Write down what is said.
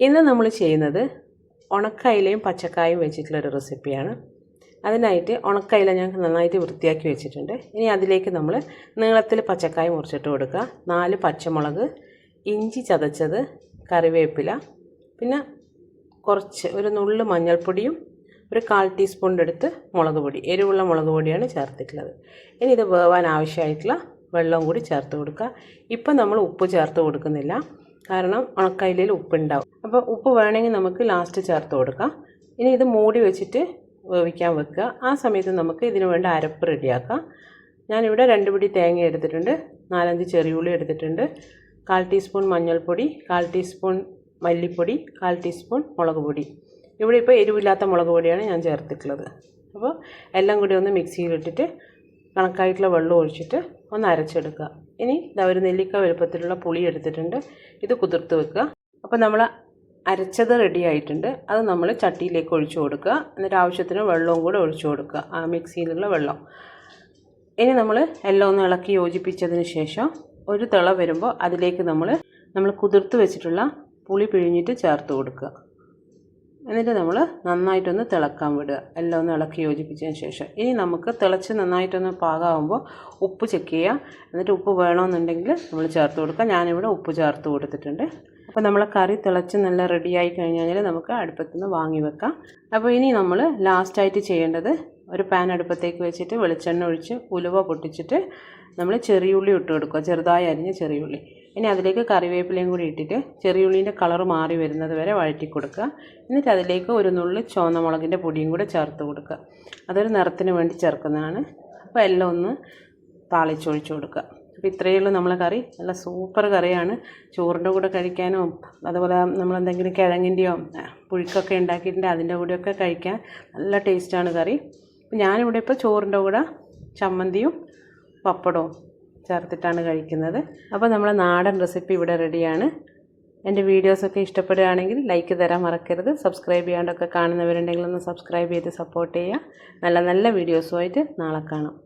ഇന്ന് നമ്മൾ ചെയ്യുന്നത് ഉണക്കയിലയും പച്ചക്കായും വെച്ചിട്ടുള്ളൊരു റെസിപ്പിയാണ്. അതിനായിട്ട് ഉണക്കയില ഞാൻ നന്നായിട്ട് വൃത്തിയാക്കി വെച്ചിട്ടുണ്ട്. ഇനി അതിലേക്ക് നമ്മൾ നീളത്തിൽ പച്ചക്കായ മുറിച്ചിട്ട് കൊടുക്കുക, 4 പച്ചമുളക്, ഇഞ്ചി ചതച്ചത്, കറിവേപ്പില, പിന്നെ ഒരു നുള്ളു മഞ്ഞൾപ്പൊടിയും ഒരു 1/4 ടീസ്പൂണിൻ്റെ അടുത്ത് മുളക് പൊടി, എരിവുള്ള മുളക് പൊടിയാണ് ചേർത്തിട്ടുള്ളത്. ഇനി ഇത് വേവാൻ ആവശ്യമായിട്ടുള്ള വെള്ളം കൂടി ചേർത്ത് കൊടുക്കുക. ഇപ്പം നമ്മൾ ഉപ്പ് ചേർത്ത് കൊടുക്കുന്നില്ല, കാരണം ഉണക്കയിലയിൽ ഉപ്പുണ്ടാവും. അപ്പോൾ ഉപ്പ് വേണമെങ്കിൽ നമുക്ക് ലാസ്റ്റ് ചേർത്ത് കൊടുക്കാം. ഇനി ഇത് മൂടി വെച്ചിട്ട് വേവിക്കാൻ വെക്കുക. ആ സമയത്ത് നമുക്ക് ഇതിന് വേണ്ട അരപ്പ് റെഡിയാക്കാം. ഞാനിവിടെ 2 പിടി തേങ്ങ എടുത്തിട്ടുണ്ട്, 4-5 ചെറിയുള്ളി എടുത്തിട്ടുണ്ട്, 1/4 ടീസ്പൂൺ മഞ്ഞൾപ്പൊടി, 1/4 ടീസ്പൂൺ മല്ലിപ്പൊടി, 1/4 ടീസ്പൂൺ മുളക് പൊടി. ഇവിടെ ഇപ്പോൾ എരിവില്ലാത്ത മുളക് പൊടിയാണ് ഞാൻ ചേർത്തിട്ടുള്ളത്. അപ്പോൾ എല്ലാം കൂടി ഒന്ന് മിക്സിയിലിട്ടിട്ട് കണക്കായിട്ടുള്ള വെള്ളം ഒഴിച്ചിട്ട് ഒന്ന് അരച്ചെടുക്കുക. ഇനി ഇതാ ഒരു നെല്ലിക്ക വലുപ്പത്തിലുള്ള പുളി എടുത്തിട്ടുണ്ട്, ഇത് കുതിർത്ത് വെക്കുക. അപ്പോൾ നമ്മൾ അരച്ചത് റെഡി ആയിട്ടുണ്ട്. അത് നമ്മൾ ചട്ടിയിലേക്ക് ഒഴിച്ചു കൊടുക്കുക. എന്നിട്ട് ആവശ്യത്തിന് വെള്ളവും കൂടെ ഒഴിച്ചു കൊടുക്കുക, ആ മിക്സിയിലുള്ള വെള്ളം. ഇനി നമ്മൾ എല്ലാം ഒന്ന് ഇളക്കി യോജിപ്പിച്ചതിന് ശേഷം ഒരു തിള വരുമ്പോൾ അതിലേക്ക് നമ്മൾ കുതിർത്ത് വെച്ചിട്ടുള്ള പുളി പിഴിഞ്ഞിട്ട് ചേർത്ത് കൊടുക്കുക. എന്നിട്ട് നമ്മൾ നന്നായിട്ടൊന്ന് തിളക്കാൻ വിടുക, എല്ലാം ഒന്ന് ഇളക്കി യോജിപ്പിച്ചതിന് ശേഷം. ഇനി നമുക്ക് തിളച്ച് നന്നായിട്ടൊന്ന് പാകമാകുമ്പോൾ ഉപ്പ് ചെക്ക് ചെയ്യുക. എന്നിട്ട് ഉപ്പ് വേണമെന്നുണ്ടെങ്കിൽ നമ്മൾ ചേർത്ത് കൊടുക്കുക. ഞാനിവിടെ ഉപ്പ് ചേർത്ത് കൊടുത്തിട്ടുണ്ട്. അപ്പോൾ നമ്മളെ കറി തിളച്ച് നല്ല റെഡിയായി കഴിഞ്ഞാൽ നമുക്ക് അടുപ്പത്തുനിന്ന് വാങ്ങി വെക്കാം. അപ്പോൾ ഇനി നമ്മൾ ലാസ്റ്റായിട്ട് ചെയ്യേണ്ടത്, ഒരു പാൻ അടുപ്പത്തേക്ക് വെച്ചിട്ട് വെളിച്ചെണ്ണ ഒഴിച്ച് ഉലുവ പൊട്ടിച്ചിട്ട് നമ്മൾ ചെറിയുള്ളി ഇട്ട് കൊടുക്കുക, ചെറുതായി അരിഞ്ഞ ചെറിയുള്ളി. ഇനി അതിലേക്ക് കറിവേപ്പിലയും കൂടി ഇട്ടിട്ട് ചെറിയുള്ളീൻ്റെ കളർ മാറി വരുന്നത് വരെ വഴറ്റി കൊടുക്കുക. എന്നിട്ട് അതിലേക്ക് ഒരു നുള്ളി ചുവന്ന മുളകിൻ്റെ പൊടിയും കൂടെ ചേർത്ത് കൊടുക്കുക. അതൊരു നിറത്തിന് വേണ്ടി ചേർക്കുന്നതാണ്. അപ്പോൾ എല്ലാം ഒന്ന് താളിച്ചൊഴിച്ച് കൊടുക്കുക. അപ്പോൾ ഇത്രയേ ഉള്ളൂ നമ്മളെ കറി. നല്ല സൂപ്പർ കറിയാണ്. ചോറിൻ്റെ കൂടെ കഴിക്കാനോ അതുപോലെ നമ്മളെന്തെങ്കിലും കിഴങ്ങിൻ്റെയോ പുഴുക്കൊക്കെ ഉണ്ടാക്കിയിട്ടുണ്ടെങ്കിൽ അതിൻ്റെ കൂടെയൊക്കെ കഴിക്കാൻ നല്ല ടേസ്റ്റാണ് കറി. ഞാനിവിടെ ഇപ്പോൾ ചോറിൻ്റെ കൂടെ ചമ്മന്തിയും പപ്പടവും ചേർത്തിട്ടാണ് കഴിക്കുന്നത്. അപ്പോൾ നമ്മളെ നാടൻ റെസിപ്പി ഇവിടെ റെഡിയാണ്. എൻ്റെ വീഡിയോസൊക്കെ ഇഷ്ടപ്പെടുകയാണെങ്കിൽ ലൈക്ക് തരാൻ മറക്കരുത്. സബ്സ്ക്രൈബ് ചെയ്യാണ്ടൊക്കെ കാണുന്നവരുണ്ടെങ്കിൽ ഒന്ന് സബ്സ്ക്രൈബ് ചെയ്ത് സപ്പോർട്ട് ചെയ്യുക. നല്ല നല്ല വീഡിയോസുമായിട്ട് നാളെ കാണാം.